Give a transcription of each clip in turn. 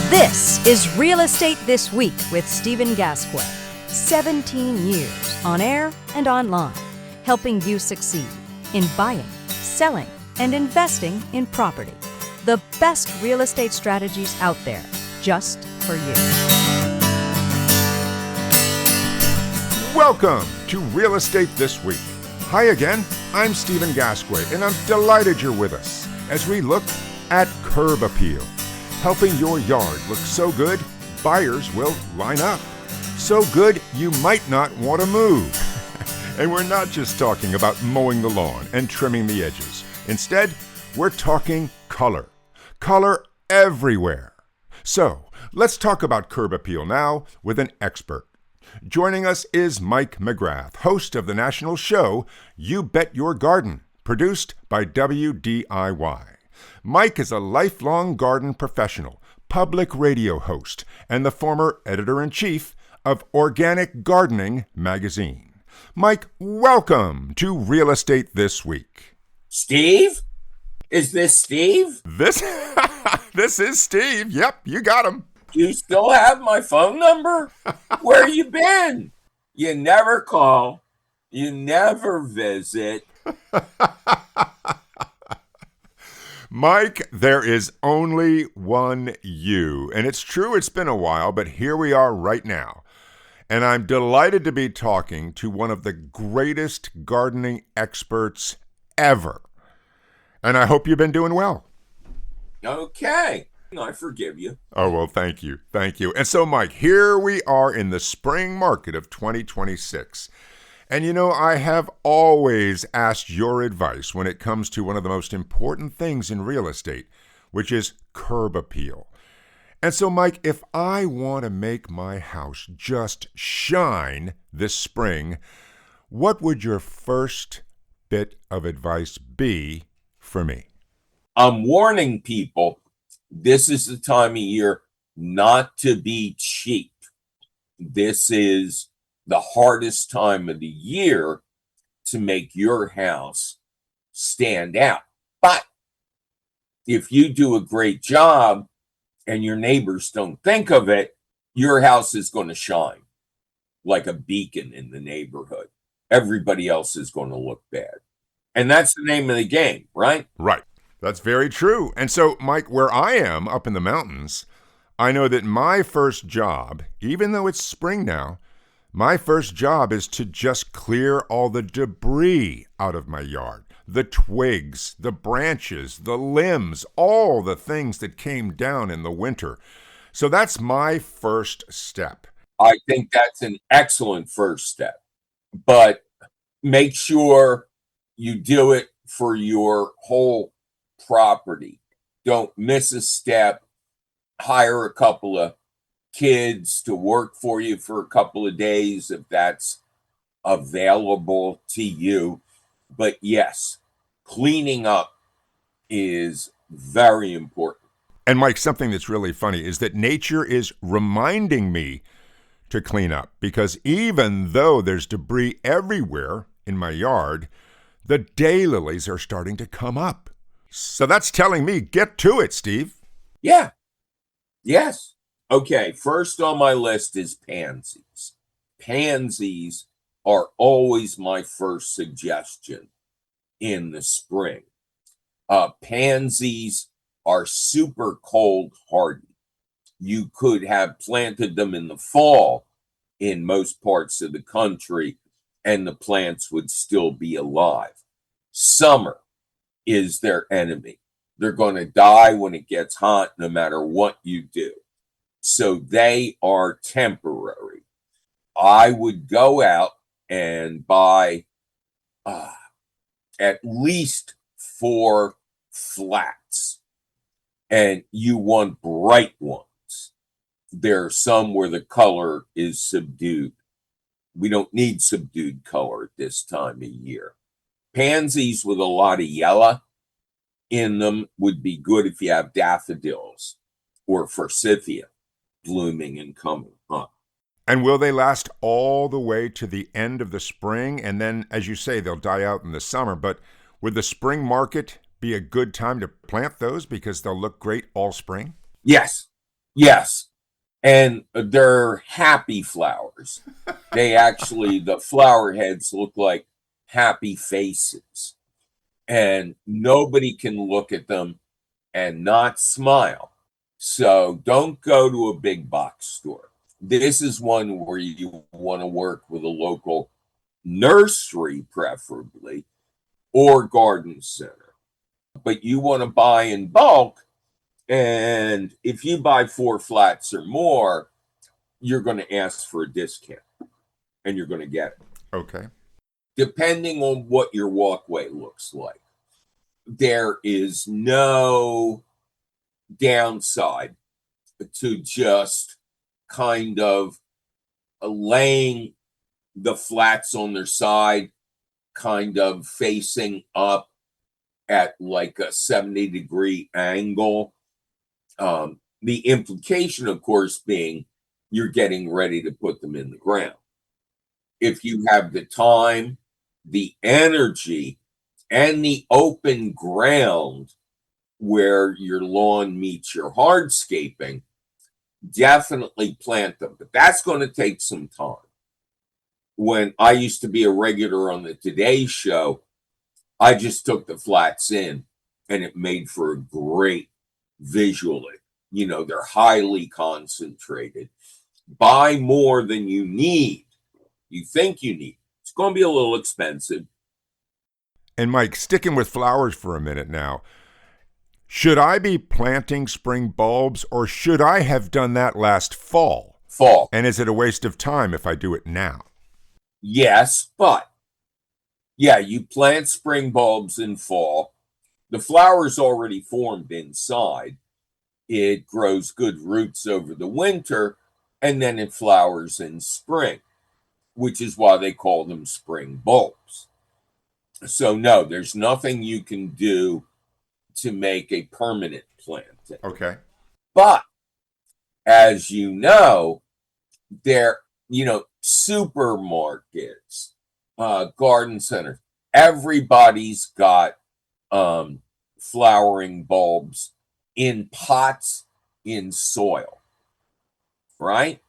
This is Real Estate This Week with Stephen Gasque. 17 years on air and online, helping you succeed in buying, selling, and investing in property. The best real estate strategies out there, just for you. Welcome to Real Estate This Week. Hi again, I'm Stephen Gasque, and I'm delighted you're with us as we look at curb appeal, helping your yard look so good, buyers will line up. So good, you might not want to move. And we're not just talking about mowing the lawn and trimming the edges. Instead, we're talking color. Color everywhere. So, let's talk about curb appeal now with an expert. Joining us is Mike McGrath, host of the national show You Bet Your Garden, produced by WDIY. Mike is a lifelong garden professional, public radio host, and the former editor-in-chief of Organic Gardening magazine. Mike, welcome to Real Estate This Week. Steve? Is this Steve? This is Steve. Yep, you got him. You still have my phone number? Where you been? You never call. You never visit. Mike, there is only one you. And it's true, it's been a while, but here we are right now. And I'm delighted to be talking to one of the greatest gardening experts ever. And I hope you've been doing well. Okay. I forgive you. Oh, well, thank you. Thank you. And so, Mike, here we are in the spring market of 2026. And you know, I have always asked your advice when it comes to one of the most important things in real estate, which is curb appeal. And so, Mike, if I want to make my house just shine this spring, what would your first bit of advice be for me? I'm warning people, this is the time of year not to be cheap. This is the hardest time of the year to make your house stand out. But if you do a great job and your neighbors don't think of it, your house is going to shine like a beacon in the neighborhood. Everybody else is going to look bad. And that's the name of the game, right? Right. That's very true. And so, Mike, where I am up in the mountains, I know that my first job, even though it's spring now, my first job is to just clear all the debris out of my yard. The twigs, the branches, the limbs, all the things that came down in the winter. So that's my first step. I think that's an excellent first step. But make sure you do it for your whole property. Don't miss a step. Hire a couple of kids to work for you for a couple of days if that's available to you. But yes, cleaning up is very important. And Mike, something that's really funny is that nature is reminding me to clean up, because even though there's debris everywhere in my yard, the daylilies are starting to come up. So that's telling me, get to it, Steve. Yeah. Yes. Okay, first on my list is pansies. Pansies are always my first suggestion in the spring. Pansies are super cold hardy. You could have planted them in the fall in most parts of the country, and the plants would still be alive. Summer is their enemy. They're going to die when it gets hot, no matter what you do. So they are temporary. I would go out and buy at least 4 flats. And you want bright ones. There are some where the color is subdued. We don't need subdued color at this time of year. Pansies with a lot of yellow in them would be good if you have daffodils or forsythia blooming and coming up. And will they last all the way to the end of the spring? And then, as you say, they'll die out in the summer. But would the spring market be a good time to plant those because they'll look great all spring? Yes. Yes. And they're happy flowers. The flower heads look like happy faces. And nobody can look at them and not smile. So don't go to a big box store. This is one where you want to work with a local nursery, preferably, or garden center. But you want to buy in bulk. And if you buy 4 flats or more, you're going to ask for a discount and you're going to get it. Okay. Depending on what your walkway looks like, there is no downside to just kind of laying the flats on their side, kind of facing up at like a 70-degree angle. The implication, of course, being you're getting ready to put them in the ground. If you have the time, the energy, and the open ground where your lawn meets your hardscaping, definitely plant them. But that's going to take some time. When I used to be a regular on the Today Show, I just took the flats in and it made for a great visually. You know, they're highly concentrated. Buy more than you need. You think you need. It's going to be a little expensive. And Mike, sticking with flowers for a minute now, should I be planting spring bulbs or should I have done that last fall? Fall. And is it a waste of time if I do it now? Yes, but yeah, you plant spring bulbs in fall. The flower's already formed inside. It grows good roots over the winter, and then it flowers in spring, which is why they call them spring bulbs. So no, there's nothing you can do to make a permanent planting. Okay. But as you know, supermarkets, garden centers, everybody's got flowering bulbs in pots in soil, right?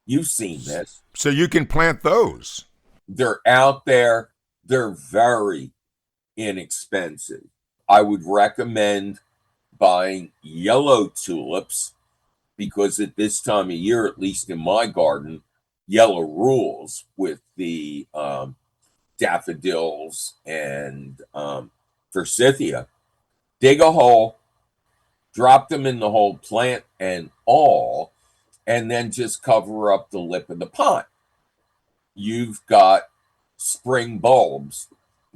You've seen this. So you can plant those. They're out there. They're very inexpensive. I would recommend buying yellow tulips because at this time of year, at least in my garden, yellow rules with the daffodils and forsythia. Dig a hole, drop them in the hole, plant and all, and then just cover up the lip of the pot. You've got spring bulbs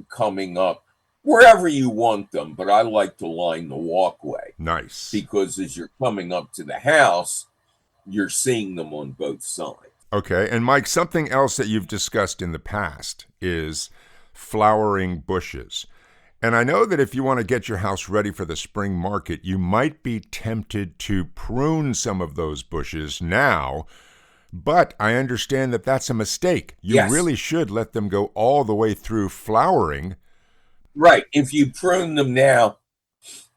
coming up wherever you want them, but I like to line the walkway. Nice. Because as you're coming up to the house, you're seeing them on both sides. Okay. And Mike, something else that you've discussed in the past is flowering bushes. And I know that if you want to get your house ready for the spring market, you might be tempted to prune some of those bushes now, but I understand that that's a mistake. You really should let them go all the way through flowering. Right. If you prune them now,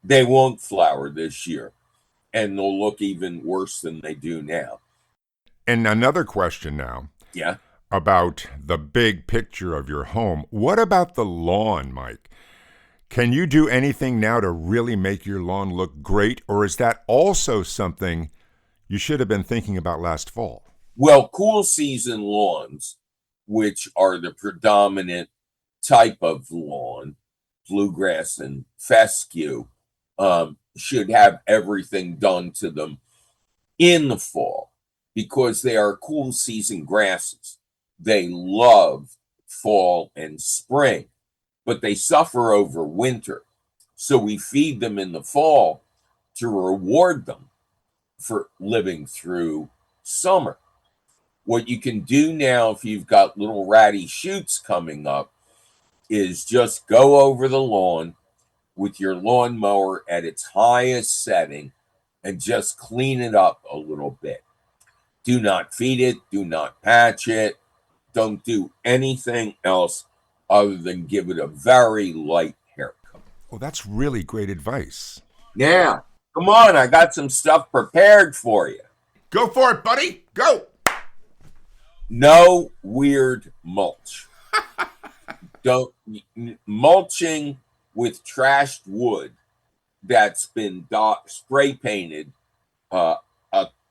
they won't flower this year, and they'll look even worse than they do now. And another question now. Yeah. About the big picture of your home. What about the lawn, Mike? Can you do anything now to really make your lawn look great, or is that also something you should have been thinking about last fall? Well, cool season lawns, which are the predominant type of lawn, bluegrass and fescue, should have everything done to them in the fall because they are cool season grasses. They love fall and spring, but they suffer over winter. So we feed them in the fall to reward them for living through summer. What you can do now if you've got little ratty shoots coming up is just go over the lawn with your lawnmower at its highest setting and just clean it up a little bit. Do not feed it. Do not patch it. Don't do anything else other than give it a very light haircut. Well, that's really great advice. Yeah. Come on. I got some stuff prepared for you. Go for it, buddy. Go. No weird mulch. Don't mulching with trashed wood that's been spray painted a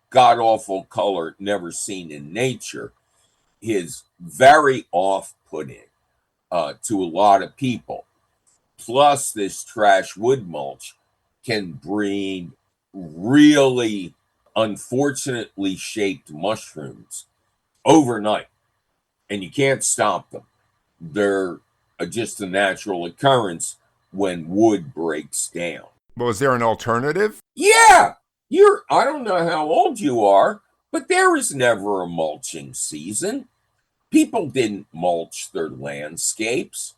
god awful color never seen in nature is very off-putting to a lot of people. Plus, this trash wood mulch can breed really unfortunately shaped mushrooms overnight, and you can't stop them. They're just a natural occurrence when wood breaks down. Well, is there an alternative? Yeah, I don't know how old you are, but there was never a mulching season. People didn't mulch their landscapes.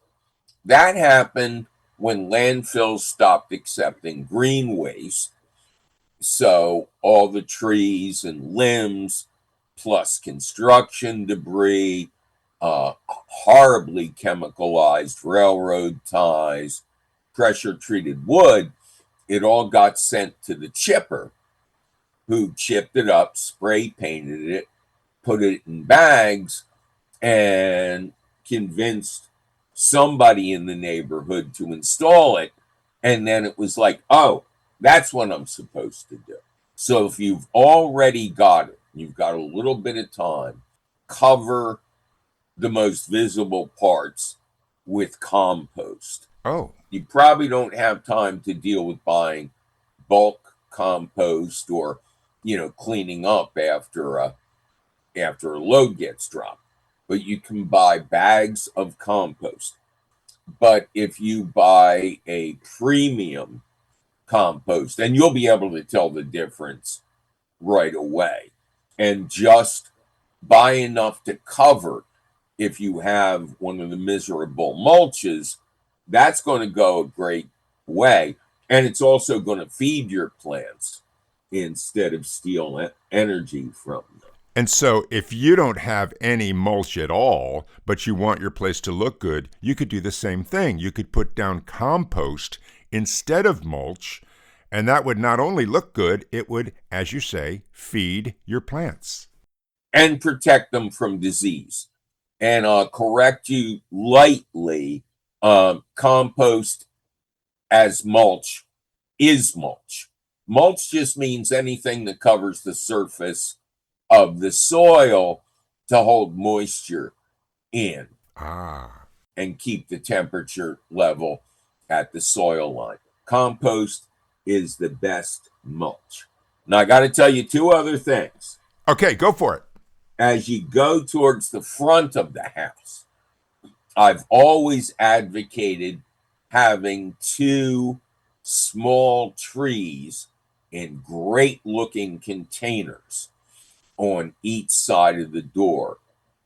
That happened when landfills stopped accepting green waste. So all the trees and limbs, plus construction debris, horribly chemicalized railroad ties, pressure treated wood, it all got sent to the chipper, who chipped it up, spray painted it, put it in bags, and convinced somebody in the neighborhood to install it. And then it was like, oh, that's what I'm supposed to do. So if you've already got it, you've got a little bit of time, cover the most visible parts with compost. Oh. You probably don't have time to deal with buying bulk compost or, cleaning up after a load gets dropped. But you can buy bags of compost. But if you buy a premium compost, and you'll be able to tell the difference right away, and just buy enough to cover if you have one of the miserable mulches, that's going to go a great way. And it's also going to feed your plants instead of steal energy from them. And so if you don't have any mulch at all, but you want your place to look good, you could do the same thing. You could put down compost instead of mulch, and that would not only look good, it would, as you say, feed your plants. And protect them from disease. And I'll correct you lightly, compost as mulch is mulch. Mulch just means anything that covers the surface of the soil to hold moisture in and keep the temperature level at the soil line. Compost is the best mulch. Now, I got to tell you two other things. Okay, go for it. As you go towards the front of the house, I've always advocated having two small trees in great-looking containers on each side of the door.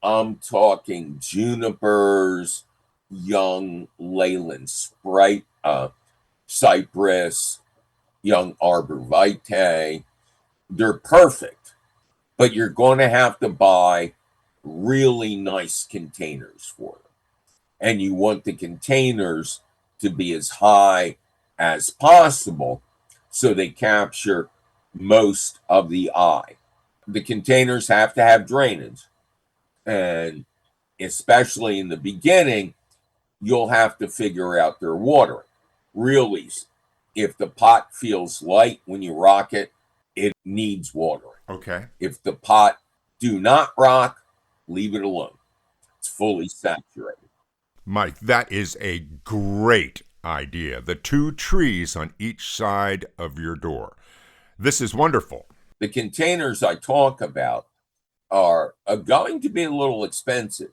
I'm talking junipers, young Leyland cypress, young arborvitae. They're perfect, but you're going to have to buy really nice containers for them. And you want the containers to be as high as possible so they capture most of the eye. The containers have to have drainage, and especially in the beginning, you'll have to figure out their watering. Really, if the pot feels light when you rock it, it needs watering. Okay. If the pot do not rock, leave it alone. It's fully saturated. Mike, that is a great idea. The two trees on each side of your door. This is wonderful. The containers I talk about are going to be a little expensive,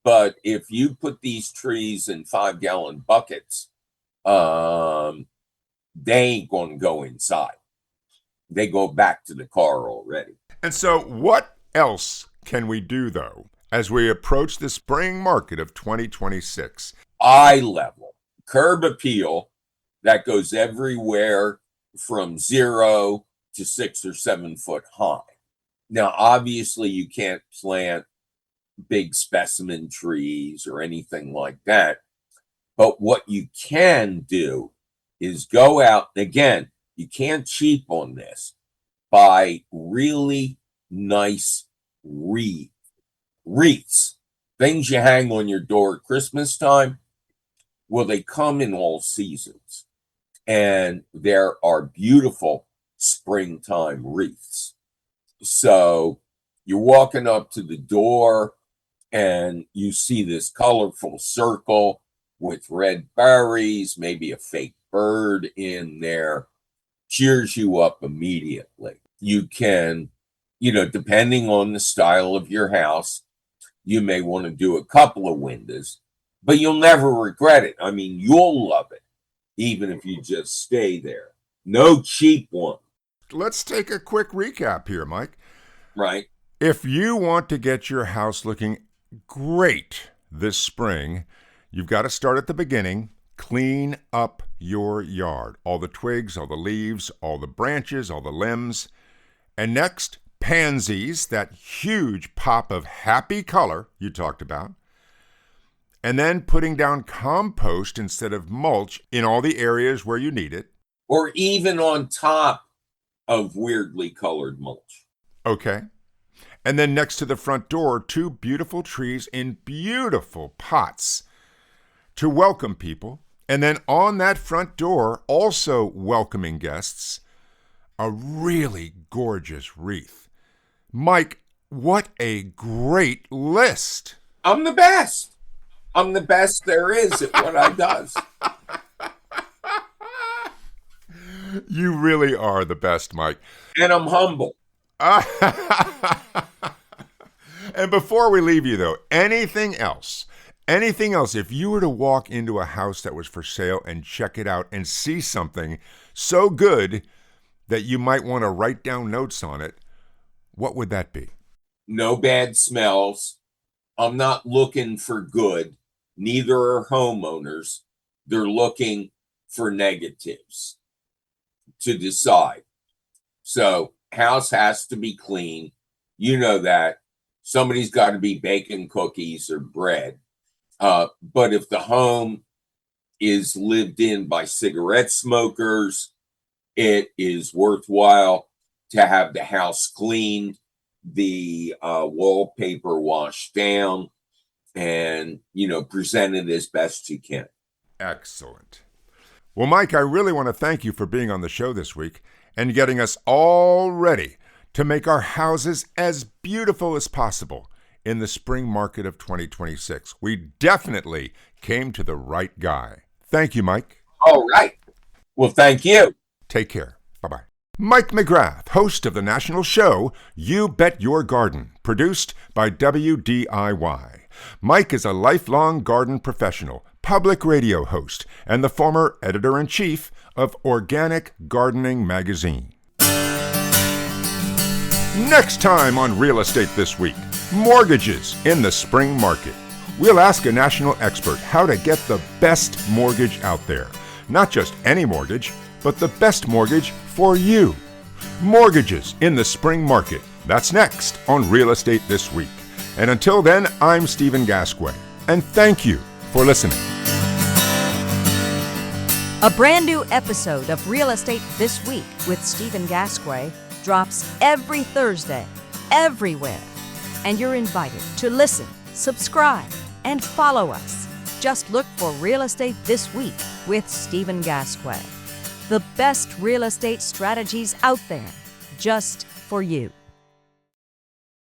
but if you put these trees in 5-gallon buckets, they ain't going to go inside. They go back to the car already. And so what else can we do, though, as we approach the spring market of 2026? Eye level, curb appeal that goes everywhere from 0 to 6 or 7 foot high. Now, obviously, you can't plant big specimen trees or anything like that. But what you can do is go out, again, you can't cheap on this. buy really nice wreaths, things you hang on your door at Christmas time. Well, they come in all seasons, and there are beautiful springtime wreaths. So you're walking up to the door and you see this colorful circle with red berries, maybe a fake bird in there, cheers you up immediately. You can, depending on the style of your house, you may want to do a couple of windows, but you'll never regret it. I mean, you'll love it, even if you just stay there. No cheap one. Let's take a quick recap here, Mike. Right. If you want to get your house looking great this spring, you've got to start at the beginning. Clean up your yard. All the twigs, all the leaves, all the branches, all the limbs. And next, pansies, that huge pop of happy color you talked about. And then putting down compost instead of mulch in all the areas where you need it. Or even on top of weirdly colored mulch. Okay. And then next to the front door, 2 beautiful trees in beautiful pots to welcome people. And then on that front door, also welcoming guests, a really gorgeous wreath. Mike, what a great list. I'm the best. I'm the best there is at what I does. You really are the best, Mike. And I'm humble. And before we leave you, though, anything else, if you were to walk into a house that was for sale and check it out and see something so good that you might want to write down notes on it, what would that be? No bad smells. I'm not looking for good. Neither are homeowners. They're looking for negatives to decide. So house has to be clean. You know that. Somebody's got to be baking cookies or bread. But if the home is lived in by cigarette smokers, it is worthwhile to have the house cleaned, the wallpaper washed down, and, present it as best you can. Excellent. Well, Mike, I really want to thank you for being on the show this week and getting us all ready to make our houses as beautiful as possible in the spring market of 2026. We definitely came to the right guy. Thank you, Mike. All right. Well, thank you. Take care. Bye-bye. Mike McGrath, host of the national show You Bet Your Garden, produced by WDIY. Mike is a lifelong garden professional, public radio host, and the former editor-in-chief of Organic Gardening magazine. Next time on Real Estate This Week, mortgages in the spring market. We'll ask a national expert how to get the best mortgage out there. Not just any mortgage, but the best mortgage for you. Mortgages in the spring market. That's next on Real Estate This Week. And until then, I'm Stephen Gasque, and thank you for listening. A brand new episode of Real Estate This Week with Stephen Gasque drops every Thursday, everywhere. And you're invited to listen, subscribe, and follow us. Just look for Real Estate This Week with Stephen Gasque. The best real estate strategies out there, just for you.